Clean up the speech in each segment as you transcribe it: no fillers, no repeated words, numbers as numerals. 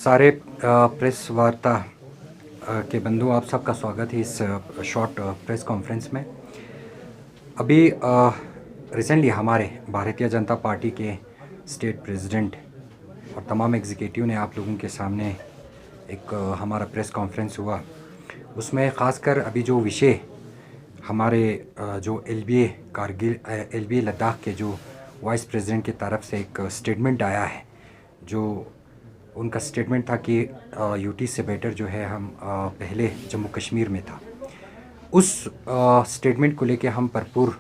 सारे प्रेस वार्ता के बंधु, आप सबका स्वागत है इस शॉर्ट प्रेस कॉन्फ्रेंस में। अभी रिसेंटली हमारे भारतीय जनता पार्टी के स्टेट प्रेसिडेंट और तमाम एग्जीक्यूटिव ने आप लोगों के सामने एक हमारा प्रेस कॉन्फ्रेंस हुआ। उसमें ख़ासकर अभी जो विषय हमारे जो LBA कारगिल LBA लद्दाख के जो वाइस प्रेसिडेंट की तरफ से एक स्टेटमेंट आया है, जो उनका स्टेटमेंट था कि यूटी से बेटर जो है हम पहले जम्मू कश्मीर में था। उस स्टेटमेंट को लेके हम भरपूर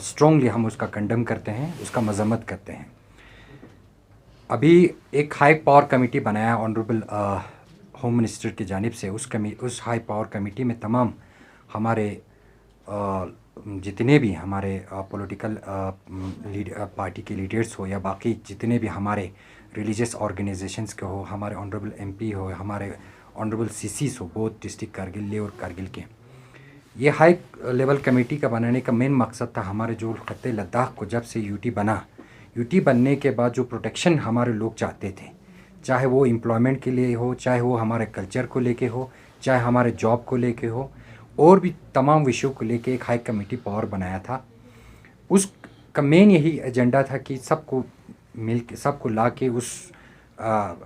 स्ट्रॉन्गली हम उसका कंडेम करते हैं, उसका मजम्मत करते हैं। अभी एक हाई पावर कमेटी बनाया ऑनरेबल होम मिनिस्टर की जानिब से। उस हाई पावर कमेटी में तमाम हमारे जितने भी हमारे पॉलिटिकल पार्टी के लीडर्स हो या बाकी जितने भी हमारे रिलीजियस ऑर्गेनाइजेशंस के हो, हमारे ऑनरेबल MP हो, हमारे ऑनरेबल CCs हो, बोथ डिस्ट्रिक्ट कारगिल ले और कारगिल के, ये हाई लेवल कमेटी का बनाने का मेन मकसद था हमारे जो खत्ते लद्दाख को जब से यूटी बनने के बाद जो प्रोटेक्शन हमारे लोग चाहते थे, चाहे वो एम्प्लॉयमेंट के लिए हो, चाहे वो हमारे कल्चर को लेके हो, चाहे हमारे जॉब को लेके हो, और भी तमाम विषयों को लेके एक हाई कमेटी पावर बनाया था। उसका मेन यही एजेंडा था कि सबको ला के उस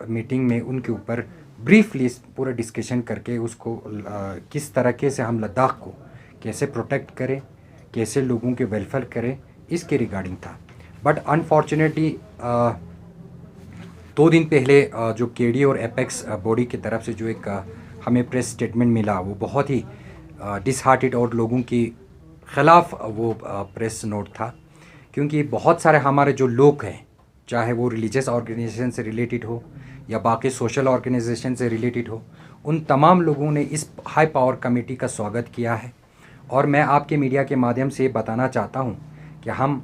मीटिंग में उनके ऊपर ब्रीफली पूरा डिस्कशन करके उसको किस तरीके से हम लद्दाख को कैसे प्रोटेक्ट करें, कैसे लोगों के वेलफेयर करें, इसके रिगार्डिंग था। बट अनफॉर्चुनेटली 2 दिन पहले जो KD और एपेक्स बॉडी की तरफ से जो एक हमें प्रेस स्टेटमेंट मिला, वो बहुत ही डिसहार्टेड और लोगों के ख़िलाफ़ वो प्रेस नोट था। क्योंकि बहुत सारे हमारे जो लोग हैं, चाहे वो रिलीजियस ऑर्गेनाइजेशन से रिलेटेड हो या बाकी सोशल ऑर्गेनाइजेशन से रिलेटेड हो, उन तमाम लोगों ने इस हाई पावर कमेटी का स्वागत किया है। और मैं आपके मीडिया के माध्यम से बताना चाहता हूं कि हम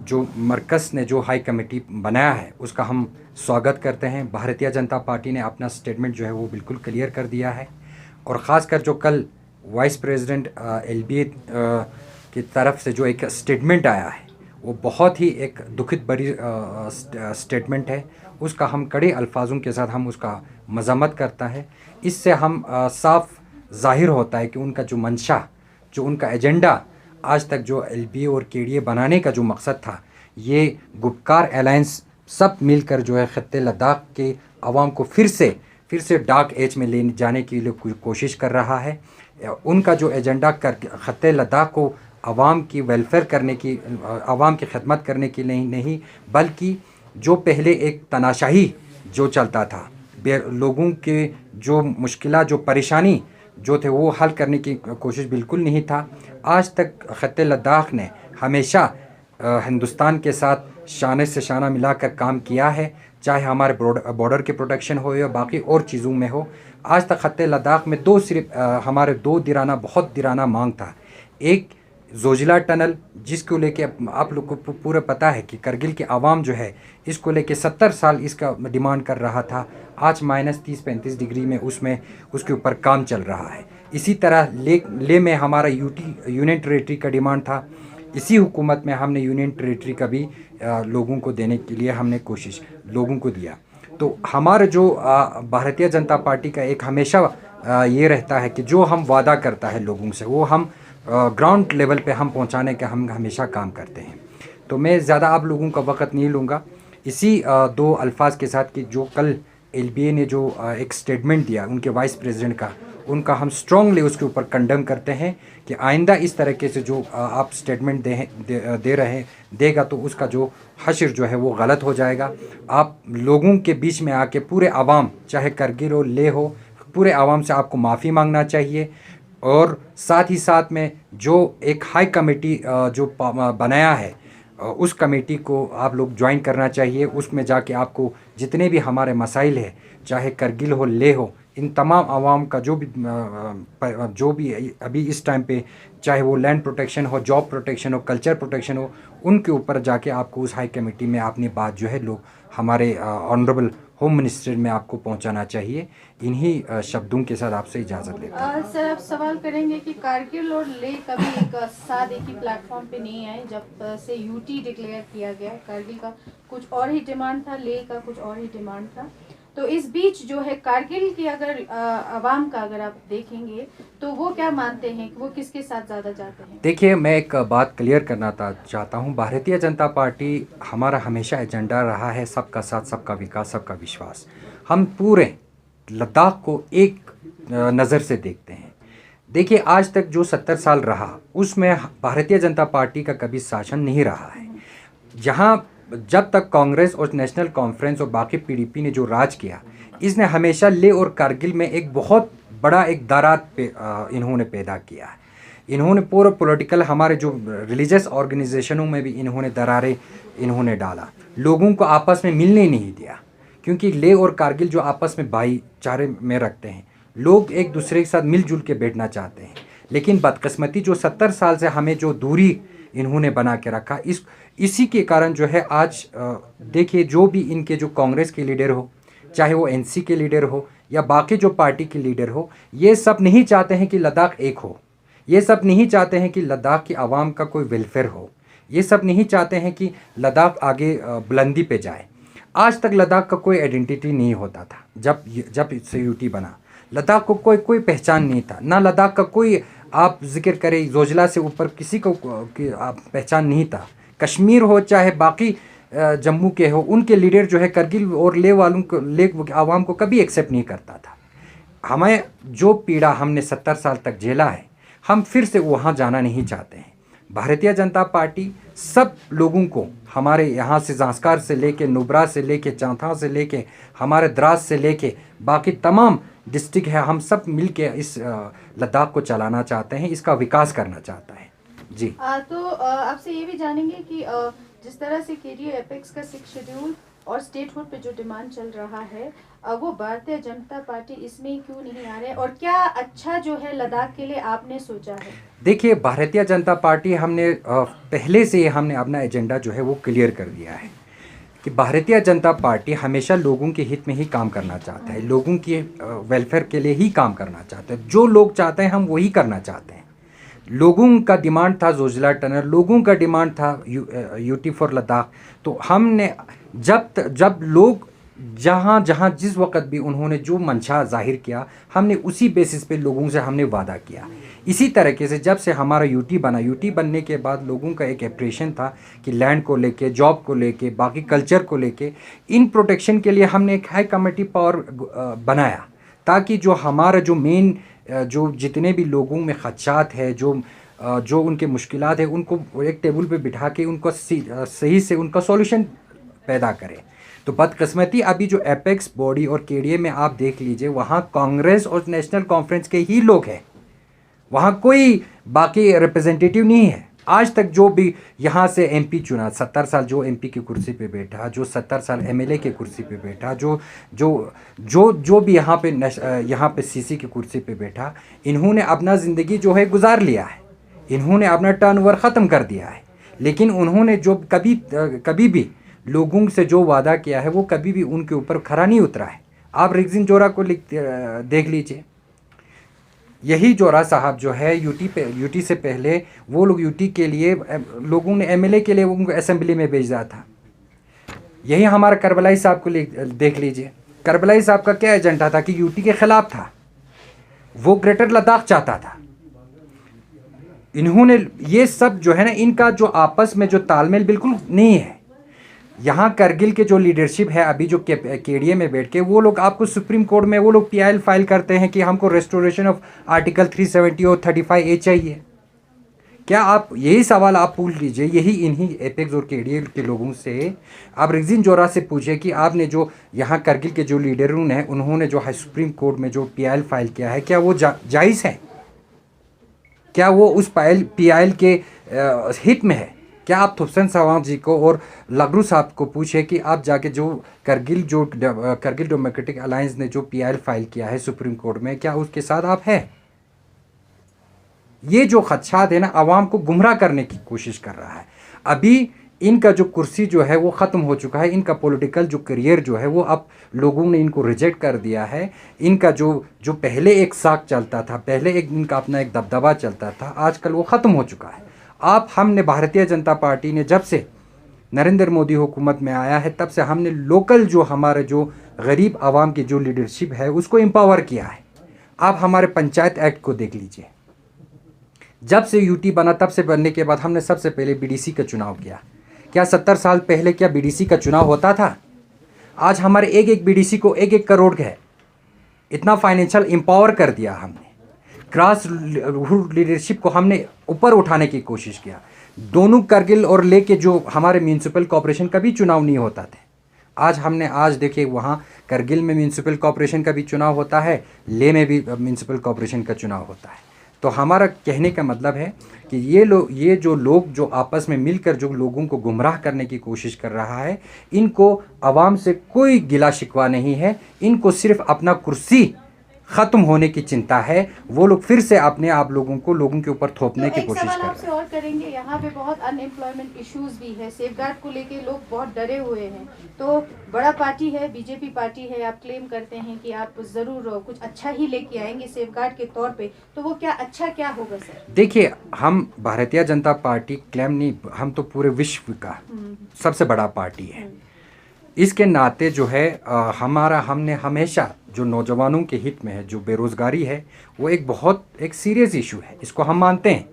जो मरकज़ ने जो हाई कमेटी बनाया है उसका हम स्वागत करते हैं। भारतीय जनता पार्टी ने अपना स्टेटमेंट जो है वो बिल्कुल क्लियर कर दिया है। और ख़ासकर जो कल वाइस प्रेसिडेंट LBA की तरफ से जो एक स्टेटमेंट आया है, वो बहुत ही एक दुखद बड़ी स्टेटमेंट है। उसका हम कड़े अल्फाजों के साथ हम उसका मजम्मत करता है। इससे हम साफ ज़ाहिर होता है कि उनका जो मंशा, जो उनका एजेंडा आज तक जो LBA और KDA बनाने का जो मकसद था, ये गुपकार अलायंस सब मिलकर जो है खत्ते लद्दाख के अवाम को फिर से डार्क एज में ले जाने के लिए कोशिश कर रहा है। उनका जो एजेंडा खत्ते लद्दाख को आवाम की वेलफेयर करने की, आवाम की खिदमत करने की नहीं, बल्कि जो पहले एक तनाशाही जो चलता था, लोगों के जो मुश्किलात, जो परेशानी जो थे, वो हल करने की कोशिश बिल्कुल नहीं था। आज तक खत्ते लद्दाख ने हमेशा हिंदुस्तान के साथ शाने से शाना मिलाकर काम किया है, चाहे हमारे बॉर्डर के प्रोटेक्शन हो या बाकी और चीज़ों में हो। आज तक खत्ते लद्दाख में हमारे दो बहुत दिराना मांग था। एक जोजिला टनल, जिसको लेके आप लोग को पूरा पता है कि करगिल के आवाम जो है इसको लेके 70 साल इसका डिमांड कर रहा था। आज -30-35 डिग्री में उसके ऊपर काम चल रहा है। इसी तरह ले में हमारा यूनियन टेरेटरी का डिमांड था। इसी हुकूमत में हमने यूनियन टेरेटरी का भी लोगों को देने के लिए हमने कोशिश लोगों को दिया। तो हमारे जो भारतीय जनता पार्टी का एक हमेशा ये रहता है कि जो हम वादा करता है लोगों से, वो हम ग्राउंड लेवल पे हम पहुंचाने का हम हमेशा काम करते हैं। तो मैं ज़्यादा आप लोगों का वक्त नहीं लूँगा। इसी 2 अल्फाज के साथ कि जो कल LBA ने जो एक स्टेटमेंट दिया उनके वाइस प्रेसिडेंट का, उनका हम स्ट्रांगली उसके ऊपर कंडेम करते हैं कि आइंदा इस तरीके से जो आप स्टेटमेंट देगा तो उसका जो हश्र जो है वो गलत हो जाएगा। आप लोगों के बीच में आके पूरे आवाम, चाहे करगिल हो, ले हो, पूरे आवाम से आपको माफ़ी मांगना चाहिए। और साथ ही साथ में जो एक हाई कमेटी जो बनाया है, उस कमेटी को आप लोग ज्वाइन करना चाहिए। उसमें जाके आपको जितने भी हमारे मसाइल है, चाहे करगिल हो, ले हो, इन तमाम आवाम का जो भी अभी इस टाइम पे, चाहे वो लैंड प्रोटेक्शन हो, जॉब प्रोटेक्शन हो, कल्चर प्रोटेक्शन हो, उनके ऊपर जाके आपको उस हाई कमेटी में अपनी बात जो है लोग हमारे ऑनरेबल होम मिनिस्टर में आपको पहुंचाना चाहिए। इन्हीं शब्दों के साथ आपसे इजाज़त लेते हैं। सर, आप सवाल करेंगे कि कारगिल और ले कभी एक साथ एक ही प्लेटफॉर्म पे नहीं आए जब से यूटी डिक्लेयर किया गया। कारगिल का कुछ और ही डिमांड था, ले का कुछ और ही डिमांड था। तो इस बीच जो है कारगिल की अगर अवाम का अगर आप देखेंगे तो वो क्या मानते हैं कि वो किसके साथ ज़्यादा जाते हैं? देखिए, मैं एक बात क्लियर करना चाहता हूँ। भारतीय जनता पार्टी हमारा हमेशा एजेंडा रहा है सबका साथ, सबका विकास, सबका विश्वास। हम पूरे लद्दाख को एक नज़र से देखते हैं। देखिए, आज तक जो 70 साल रहा उसमें भारतीय जनता पार्टी का कभी शासन नहीं रहा है। जहाँ जब तक कांग्रेस और नेशनल कॉन्फ्रेंस और बाकी पीडीपी ने जो राज किया, इसने हमेशा लेह और कारगिल में एक बहुत बड़ा एक दरार इन्होंने पैदा किया है। इन्होंने पूरा पॉलिटिकल हमारे जो रिलीजियस ऑर्गेनाइजेशनों में भी इन्होंने दरारें इन्होंने डाला, लोगों को आपस में मिलने ही नहीं दिया। क्योंकि लेह और कारगिल जो आपस में भाईचारे में रखते हैं, लोग एक दूसरे के साथ मिलजुल के बैठना चाहते हैं। लेकिन बदकिस्मती जो 70 साल से हमें जो दूरी इन्होंने बना के रखा, इसी के कारण जो है आज देखिए, जो भी इनके जो कांग्रेस के लीडर हो, चाहे वो एनसी के लीडर हो या बाकी जो पार्टी के लीडर हो, ये सब नहीं चाहते हैं कि लद्दाख एक हो। ये सब नहीं चाहते हैं कि लद्दाख की आवाम का कोई वेलफेयर हो। ये सब नहीं चाहते हैं कि लद्दाख आगे बुलंदी पे जाए। आज तक लद्दाख का कोई आइडेंटिटी नहीं होता था। जब इससे यूटी बना, लद्दाख को कोई पहचान नहीं था। ना लद्दाख का कोई आप जिक्र करें, जोजिला से ऊपर किसी को आप पहचान नहीं था। कश्मीर हो चाहे बाकी जम्मू के हो, उनके लीडर जो है करगिल और लेह वालों को, लेह आवाम को कभी एक्सेप्ट नहीं करता था। हमें जो पीड़ा हमने 70 साल तक झेला है, हम फिर से वहाँ जाना नहीं चाहते हैं। भारतीय जनता पार्टी सब लोगों को, हमारे यहाँ से जांस्कार से लेके नुब्रा से लेके चांथा से लेके हमारे द्रास से लेके बाकी तमाम डिस्ट्रिक्ट है, हम सब मिल के इस लद्दाख को चलाना चाहते हैं, इसका विकास करना चाहता है। जी तो आपसे ये भी जानेंगे कि जिस तरह से केडीए एपेक्स का 6 शेड्यूल और स्टेटहुड पे जो डिमांड चल रहा है, वो भारतीय जनता पार्टी इसमें क्यों नहीं आ रहे और क्या अच्छा जो है लद्दाख के लिए आपने सोचा है? देखिए, भारतीय जनता पार्टी हमने पहले से ही हमने अपना एजेंडा जो है वो क्लियर कर दिया है कि भारतीय जनता पार्टी हमेशा लोगों के हित में ही काम करना चाहता है, लोगों के वेलफेयर के लिए ही काम करना चाहता है। जो लोग चाहते हैं हम वही करना चाहते हैं। लोगों का डिमांड था जोजिला टनल, लोगों का डिमांड था यूटी फॉर लद्दाख। तो हमने जब लोग जहाँ जहाँ जिस वक्त भी उन्होंने जो मंशा जाहिर किया, हमने उसी बेसिस पे लोगों से हमने वादा किया। इसी तरीके से जब से हमारा यूटी बना, यूटी बनने के बाद लोगों का एक एप्रेशन था कि लैंड को लेके, जॉब को लेके, बाकी कल्चर को लेके, इन प्रोटेक्शन के लिए हमने एक हाई कमेटी पावर बनाया, ताकि जो हमारा जो मेन जो जितने भी लोगों में खदशात है, जो उनके मुश्किलात है, उनको एक टेबल पे बिठा के उनको सही से उनका सॉल्यूशन पैदा करें। तो बदकिस्मती अभी जो एपेक्स बॉडी और केडीए में आप देख लीजिए, वहाँ कांग्रेस और नेशनल कॉन्फ्रेंस के ही लोग हैं, वहाँ कोई बाकी रिप्रेजेंटेटिव नहीं है। आज तक जो भी यहाँ से एमपी चुना, 70 साल जो एमपी की कुर्सी पे बैठा, जो 70 साल एमएलए की कुर्सी पे बैठा, जो भी यहाँ पे सीसी की कुर्सी पे बैठा, इन्होंने अपना ज़िंदगी जो है गुजार लिया है, इन्होंने अपना टर्नओवर ख़त्म कर दिया है। लेकिन उन्होंने जो कभी भी लोगों से जो वादा किया है, वो कभी भी उनके ऊपर खरा नहीं उतरा है। आप रिगजिन जोरा को देख लीजिए। यही जोरा साहब जो है यूटी से पहले वो लोग यूटी के लिए लोगों ने एमएलए के लिए उनको असेंबली में भेजा था। यही हमारा करबलाई साहब को देख लीजिए। करबलाई साहब का क्या एजेंडा था कि यूटी के खिलाफ था, वो ग्रेटर लद्दाख चाहता था। इन्होंने ये सब जो है ना, इनका जो आपस में जो तालमेल बिल्कुल नहीं है। यहाँ करगिल के जो लीडरशिप है अभी जो केडीए में बैठ के, वो लोग आपको सुप्रीम कोर्ट में वो लोग पीआईएल फाइल करते हैं कि हमको रेस्टोरेशन ऑफ आर्टिकल 370 और 35A चाहिए। क्या आप यही सवाल आप पूछ लीजिए, यही इन्हीं एपेक्स और केडीए के लोगों से आप रिगजिन जोरा से पूछे कि आपने जो यहाँ करगिल के जो लीडरों ने उन्होंने जो सुप्रीम कोर्ट में जो पीआईएल फाइल किया है, क्या वो जायज़ है? क्या वो उस पीआईएल के हित में है? क्या आप थुप्सन सवांग जी को और लगरू साहब को पूछे कि आप जाके जो करगिल डेमोक्रेटिक अलायंस ने जो पीआईएल फाइल किया है सुप्रीम कोर्ट में, क्या उसके साथ आप हैं? ये जो खदशात है ना, आवाम को गुमराह करने की कोशिश कर रहा है। अभी इनका जो कुर्सी जो है वो ख़त्म हो चुका है, इनका पॉलिटिकल जो करियर जो है वो अब लोगों ने इनको रिजेक्ट कर दिया है। इनका जो पहले एक साख चलता था, पहले एक इनका अपना एक दबदबा चलता था, आजकल वो ख़त्म हो चुका है। हमने भारतीय जनता पार्टी ने जब से नरेंद्र मोदी हुकूमत में आया है तब से हमने लोकल जो हमारे जो गरीब आवाम की जो लीडरशिप है उसको एम्पावर किया है। आप हमारे पंचायत एक्ट को देख लीजिए, जब से यूटी बना तब से बनने के बाद हमने सबसे पहले बीडीसी का चुनाव किया। क्या 70 साल पहले क्या बीडीसी का चुनाव होता था? आज हमारे एक एक बीडीसी को 1-1 करोड़ है। इतना फाइनेंशियल एम्पावर कर दिया हमने। ग्रास रूट लीडरशिप को हमने ऊपर उठाने की कोशिश किया। दोनों करगिल और ले के जो हमारे म्यूनसिपल कॉर्पोरेशन का भी चुनाव नहीं होता थे, आज देखिए वहाँ करगिल में म्यूनसिपल कॉर्पोरेशन का भी चुनाव होता है, ले में भी म्यूनसिपल कॉर्पोरेशन का चुनाव होता है। तो हमारा कहने का मतलब है कि ये जो लोग जो आपस में मिलकर जो लोगों को गुमराह करने की कोशिश कर रहा है, इनको आवाम से कोई गिला शिकवा नहीं है। इनको सिर्फ अपना कुर्सी ख़त्म होने की चिंता है। वो लोग फिर से अपने आप लोगों के ऊपर थोपने की कोशिश कर रहे हैं। आपसे और करेंगे, यहाँ पे बहुत अनएम्प्लॉयमेंट इश्यूज भी है, सेफगार्ड को लेके लोग बहुत डरे हुए हैं। तो बड़ा पार्टी है, बीजेपी पार्टी है, आप क्लेम करते हैं कि आप ज़रूर कुछ अच्छा ही लेके आएंगे सेफगार्ड के तौर पे, तो वो क्या अच्छा क्या होगा सर? देखिए, हम भारतीय जनता पार्टी क्लेम नहीं, हम तो पूरे विश्व का सबसे बड़ा पार्टी है। इसके नाते जो है हमने हमेशा जो नौजवानों के हित में है, जो बेरोज़गारी है, वो एक सीरियस इशू है। इसको हम मानते हैं,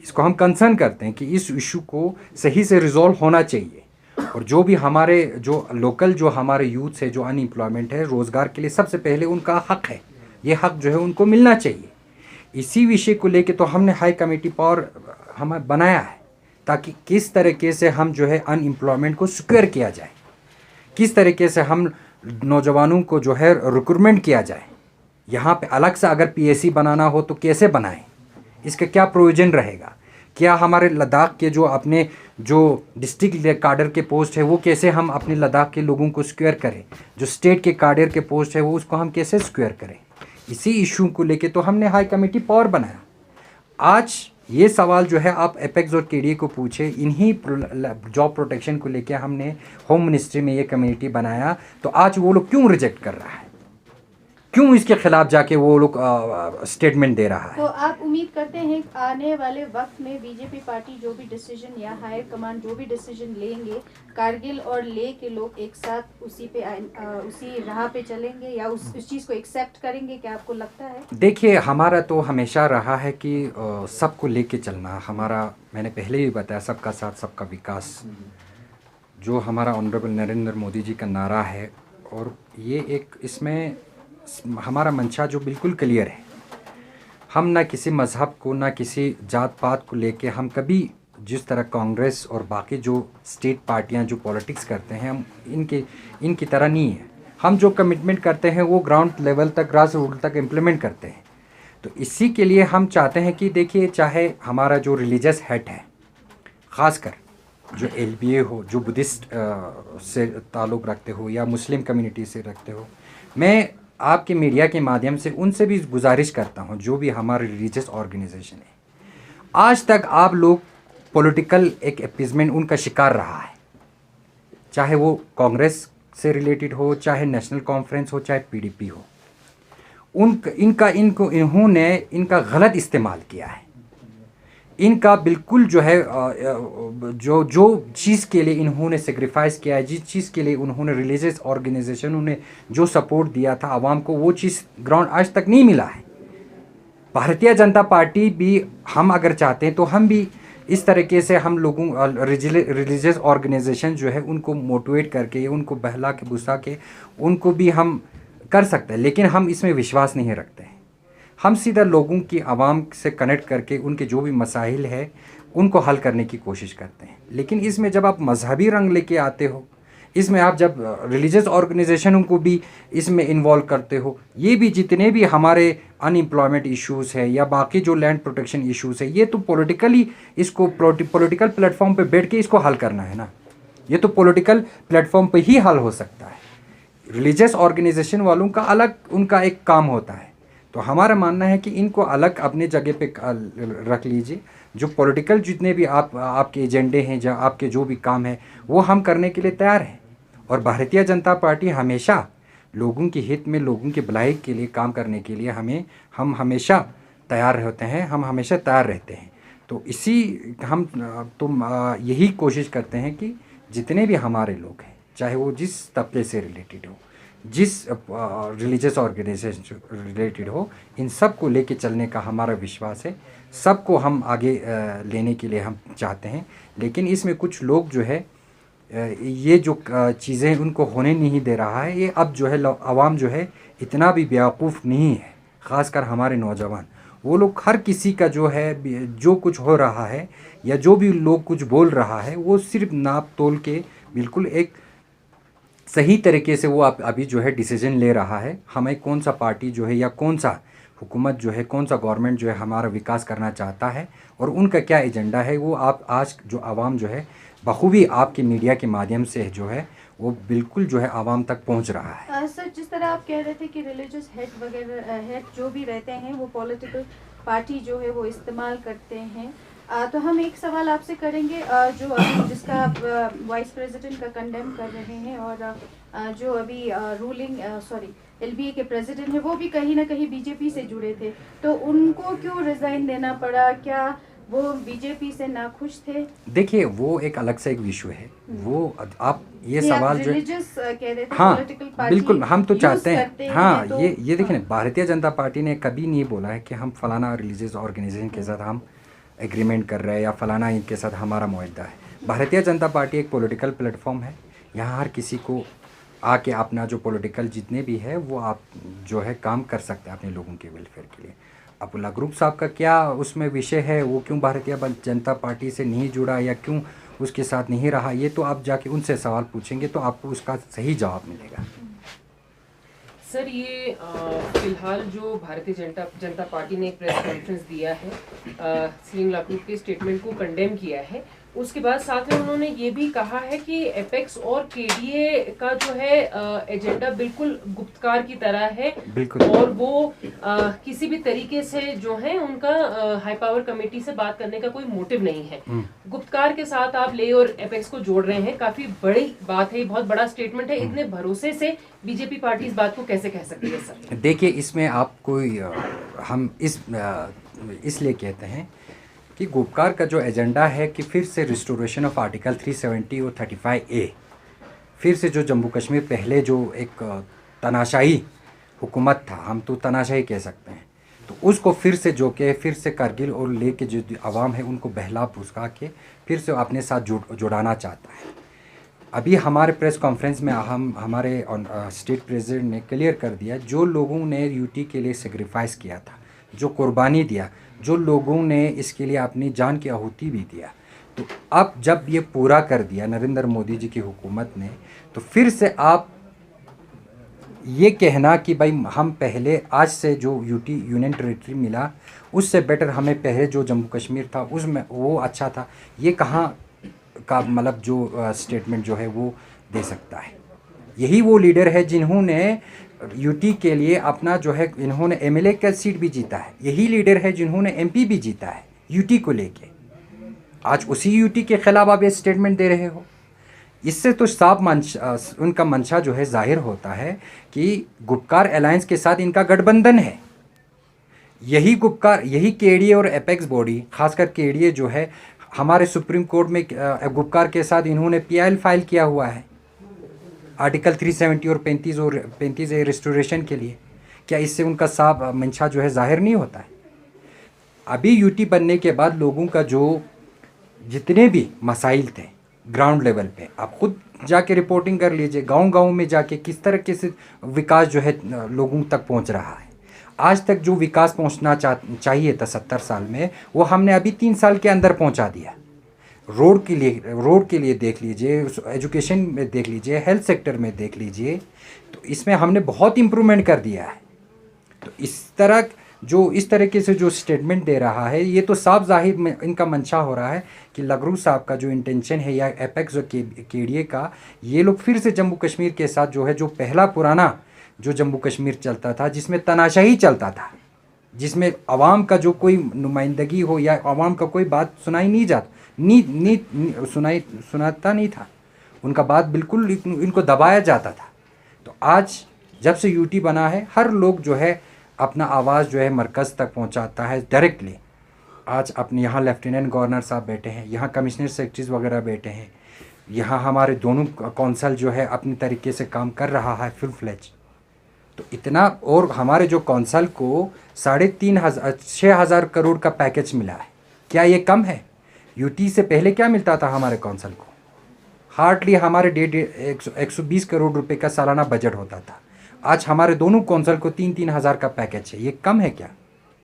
इसको हम कंसर्न करते हैं कि इस इशू को सही से रिजॉल्व होना चाहिए। और जो भी हमारे जो लोकल जो हमारे यूथ है, जो अनएम्प्लॉयमेंट है, रोज़गार के लिए सबसे पहले उनका हक है, ये हक जो है उनको मिलना चाहिए। इसी विषय को लेके तो हमने हाई कमेटी पावर हमें बनाया है, ताकि किस तरीके से हम जो है अनएम्प्लॉयमेंट को सिक्योर किया जाए, किस तरीके से हम नौजवानों को जो है रिक्रूटमेंट किया जाए। यहाँ पे अलग से अगर पीएससी बनाना हो तो कैसे बनाएं, इसका क्या प्रोविजन रहेगा? क्या हमारे लद्दाख के जो अपने जो डिस्ट्रिक्ट काडर के पोस्ट है, वो कैसे हम अपने लद्दाख के लोगों को सिक्योर करें? जो स्टेट के काडर के पोस्ट है, वो उसको हम कैसे सिक्योर करें? इसी इशू को लेके तो हमने हाई कमेटी पावर बनाया। आज ये सवाल जो है आप एपेक्स और केडीए को पूछे, इन्हीं जॉब प्रोटेक्शन को लेके हमने होम मिनिस्ट्री में ये कमेटी बनाया। तो आज वो लोग क्यों रिजेक्ट कर रहा है, क्यों इसके खिलाफ जाके वो लोग स्टेटमेंट दे रहा है? तो आप उम्मीद करते हैं आने वाले वक्त में बीजेपी पार्टी जो भी डिसीजन या हाई कमांड जो भी डिसीजन लेंगे, कारगिल और ले के लोग एक साथ उसी राह पे चलेंगे या उस चीज़ को एक्सेप्ट करेंगे? क्या आपको लगता है? देखिए, हमारा तो हमेशा रहा है कि सबको लेके चलना हमारा, मैंने पहले ही बताया, सबका साथ सबका विकास, जो हमारा ऑनरेबल नरेंद्र मोदी जी का नारा है। और ये एक इसमें हमारा मंशा जो बिल्कुल क्लियर है। हम ना किसी मज़हब को, ना किसी जात पात को लेके हम कभी जिस तरह कांग्रेस और बाकी जो स्टेट पार्टियां जो पॉलिटिक्स करते हैं, हम इनकी तरह नहीं है। हम जो कमिटमेंट करते हैं वो ग्राउंड लेवल तक, ग्रास रूट तक इम्प्लीमेंट करते हैं। तो इसी के लिए हम चाहते हैं कि देखिए, चाहे हमारा जो रिलीजियस हेड है, ख़ासकर जो LBA हो, जो बुद्धिस्ट से ताल्लुक़ रखते हो या मुस्लिम कम्युनिटी से रखते हो, मैं आपके मीडिया के माध्यम से उनसे भी गुजारिश करता हूं, जो भी हमारे रिलीजियस ऑर्गेनाइजेशन है, आज तक आप लोग पॉलिटिकल एक अपीजमेंट उनका शिकार रहा है, चाहे वो कांग्रेस से रिलेटेड हो, चाहे नेशनल कॉन्फ्रेंस हो, चाहे PDP हो। इन्होंने इनका गलत इस्तेमाल किया है। इनका बिल्कुल जो है जो चीज़ के लिए इन्होंने सेक्रीफाइस किया है, जिस चीज़ के लिए उन्होंने रिलीजियस ऑर्गेनाइजेशन उन्हें जो सपोर्ट दिया था आवाम को, वो चीज़ ग्राउंड आज तक नहीं मिला है। भारतीय जनता पार्टी भी, हम अगर चाहते हैं तो हम भी इस तरीके से हम लोगों रिलीजियस ऑर्गेनाइजेशन जो है उनको मोटिवेट करके, उनको बहला के बुसा के उनको भी हम कर सकते हैं, लेकिन हम इसमें विश्वास नहीं रखते हैं। हम सीधा लोगों की आवाम से कनेक्ट करके उनके जो भी मसाइल है उनको हल करने की कोशिश करते हैं। लेकिन इसमें जब आप मजहबी रंग लेके आते हो, इसमें आप जब रिलीजियस ऑर्गेनाइजेशनों को भी इसमें इन्वॉल्व करते हो, ये भी जितने भी हमारे अनएम्प्लॉयमेंट इश्यूज़ है या बाकी जो लैंड प्रोटेक्शन इश्यूज़ है, ये तो पॉलिटिकली इसको पॉलिटिकल प्लेटफॉर्म पे बैठ के इसको हल करना है ना। ये तो पॉलिटिकल प्लेटफॉर्म पे ही हल हो सकता है। रिलीजियस ऑर्गेनाइजेशन वालों का अलग उनका एक काम होता है। तो हमारा मानना है कि इनको अलग अपने जगह पे रख लीजिए। जो पॉलिटिकल जितने भी आपके एजेंडे हैं, जो आपके जो भी काम है, वो हम करने के लिए तैयार हैं। और भारतीय जनता पार्टी हमेशा लोगों के हित में, लोगों की भलाई के लिए काम करने के लिए हम हमेशा तैयार होते हैं, हम हमेशा तैयार रहते हैं। तो यही कोशिश करते हैं कि जितने भी हमारे लोग हैं, चाहे वो जिस तबके से रिलेटेड हो, जिस रिलीजियस ऑर्गेनाइजेशन से रिलेटेड हो, इन सब को लेके चलने का हमारा विश्वास है। सबको हम आगे लेने के लिए हम चाहते हैं, लेकिन इसमें कुछ लोग जो है ये जो चीज़ें उनको होने नहीं दे रहा है। ये अब जो है आवाम जो है इतना भी बेवकूफ़ नहीं है, ख़ासकर हमारे नौजवान। वो लोग हर किसी का जो है जो कुछ हो रहा है या जो भी लोग कुछ बोल रहा है, वो सिर्फ नाप तोल के बिल्कुल एक सही तरीके से वो अभी जो है डिसीजन ले रहा है। हमें कौन सा पार्टी जो है या कौन सा हुकूमत जो है, कौन सा गवर्नमेंट जो है हमारा विकास करना चाहता है और उनका क्या एजेंडा है, वो आप आज जो आवाम जो है बखूबी आपके मीडिया के माध्यम से जो है वो बिल्कुल जो है आवाम तक पहुंच रहा है। सर, जिस तरह आप कह रहे थे कि रिलीजियस हेड वगैरह हेड जो भी रहते हैं वो पॉलिटिकल पार्टी जो है वो इस्तेमाल करते हैं, तो हम एक सवाल आपसे करेंगे, जो अभी जिसका आप वाइस प्रेसिडेंट का कंडेम कर रहे हैं और जो अभी एलबीए के प्रेसिडेंट है वो भी कहीं ना कहीं बीजेपी से जुड़े थे, तो उनको क्यों रिजाइन देना पड़ा? क्या वो बीजेपी से नाखुश थे? देखिए, वो एक अलग से एक विषय है। वो आप ये सवाल जो रिलीजियस कह रहे थे, हाँ पॉलिटिकल पार्टी बिल्कुल, हम तो चाहते करते हैं हाँ तो, ये देखिए ना, भारतीय जनता पार्टी ने कभी नहीं बोला है कि हम फलाना रिलीजियस ऑर्गेनाइजेशन के साथ हम एग्रीमेंट कर रहे हैं या फलाना इनके साथ हमारा मुआहदा है। भारतीय जनता पार्टी एक पॉलिटिकल प्लेटफॉर्म है। यहाँ हर किसी को आके अपना जो पॉलिटिकल जितने भी है वो आप जो है काम कर सकते हैं अपने लोगों के वेलफेयर के लिए। अब ग्रुप साहब का क्या उसमें विषय है, वो क्यों भारतीय जनता पार्टी से नहीं जुड़ा या क्यों उसके साथ नहीं रहा, ये तो आप जाके उनसे सवाल पूछेंगे तो आपको उसका सही जवाब मिलेगा। सर, ये फिलहाल जो भारतीय जनता पार्टी ने एक प्रेस कॉन्फ्रेंस दिया है, सीलिंग लाकूब के स्टेटमेंट को कंडेम किया है, उसके बाद साथ में उन्होंने ये भी कहा है कि एपेक्स और केडीए का जो है एजेंडा बिल्कुल गुप्तकार की तरह है और वो किसी भी तरीके से जो है उनका हाई पावर कमेटी से बात करने का कोई मोटिव नहीं है। गुप्तकार के साथ आप ले और एपेक्स को जोड़ रहे हैं, काफी बड़ी बात है, बहुत बड़ा स्टेटमेंट है। इतने भरोसे से बीजेपी पार्टी इस बात को कैसे कह सकती है सर? देखिए, इसमें आप कोई हम इसलिए कहते हैं कि गुप्तकार का जो एजेंडा है कि फिर से रिस्टोरेशन ऑफ आर्टिकल 370 और 35A, फिर से जो जम्मू कश्मीर पहले जो एक तनाशाही हुकूमत था, हम तो तनाशाही कह सकते हैं, तो उसको फिर से जो के फिर से करगिल और ले के जो आवाम है उनको बहला फुसका के फिर से अपने साथ जुड़ाना चाहता है। अभी हमारे प्रेस कॉन्फ्रेंस में हमारे स्टेट प्रेसिडेंट ने क्लियर कर दिया, जो लोगों ने यूटी के लिए सेक्रीफाइस किया था, जो कुर्बानी दिया, जो लोगों ने इसके लिए अपनी जान की आहुति भी दिया, तो अब जब ये पूरा कर दिया नरेंद्र मोदी जी की हुकूमत ने, तो फिर से आप ये कहना कि भाई हम पहले आज से जो यूटी यूनियन टेरिटरी मिला उससे बेटर हमें पहले जो जम्मू कश्मीर था उसमें वो अच्छा था, ये कहाँ का मतलब जो स्टेटमेंट जो है वो दे सकता है? यही वो लीडर है जिन्होंने यूटी के लिए अपना जो है, इन्होंने एमएलए का सीट भी जीता है, यही लीडर है जिन्होंने एमपी भी जीता है यूटी को लेके। आज उसी यूटी के खिलाफ आप ये स्टेटमेंट दे रहे हो। इससे तो साफ उनका मंशा जो है जाहिर होता है कि गुपकार अलायंस के साथ इनका गठबंधन है। यही गुपकार, यही केडीए और एपेक्स बॉडी, खासकर केडीए जो है हमारे सुप्रीम कोर्ट में गुपकार के साथ इन्होंने पीआईएल फाइल किया हुआ है आर्टिकल 370 और 35A रिस्टोरेशन के लिए। क्या इससे उनका साफ मंशा जो है जाहिर नहीं होता है? अभी यूटी बनने के बाद लोगों का जो जितने भी मसाइल थे ग्राउंड लेवल पे, आप खुद जाके रिपोर्टिंग कर लीजिए, गांव-गांव में जाके किस तरह से विकास जो है लोगों तक पहुंच रहा है। आज तक जो विकास पहुंचना चाहिए था 70 साल में, वो हमने अभी 3 साल के अंदर पहुंचा दिया। रोड के लिए देख लीजिए, एजुकेशन में देख लीजिए, हेल्थ सेक्टर में देख लीजिए, तो इसमें हमने बहुत इम्प्रूवमेंट कर दिया है। तो इस तरीके से जो स्टेटमेंट दे रहा है, ये तो साफ जाहिर में इनका मंशा हो रहा है कि लगरू साहब का जो इंटेंशन है या एपेक्स और केडीए का, ये लोग फिर से जम्मू कश्मीर के साथ जो है, जो पहला पुराना जो जम्मू कश्मीर चलता था, जिसमें तनाशाही चलता था, जिसमें आवाम का जो कोई नुमाइंदगी हो या आवाम का कोई बात सुनाई नहीं जाता, सुनाता नहीं था, उनका बात बिल्कुल इनको दबाया जाता था। तो आज जब से यूटी बना है, हर लोग जो है अपना आवाज़ जो है मरकज़ तक पहुंचाता है डायरेक्टली। आज अपने यहाँ लेफ्टिनेंट गवर्नर साहब बैठे हैं, यहाँ कमिश्नर सेक्रेटरीज वगैरह बैठे हैं, यहाँ हमारे दोनों कौंसल जो है अपनी तरीके से काम कर रहा है फुल फ्लेज। तो इतना, और हमारे जो कौंसल को 6,500 करोड़ का पैकेज मिला है, क्या ये कम है? यूटी से पहले क्या मिलता था हमारे कौंसल को? हार्डली हमारे 120 करोड़ रुपए का सालाना बजट होता था। आज हमारे दोनों कौंसल को 3-3 हज़ार का पैकेज है, ये कम है क्या?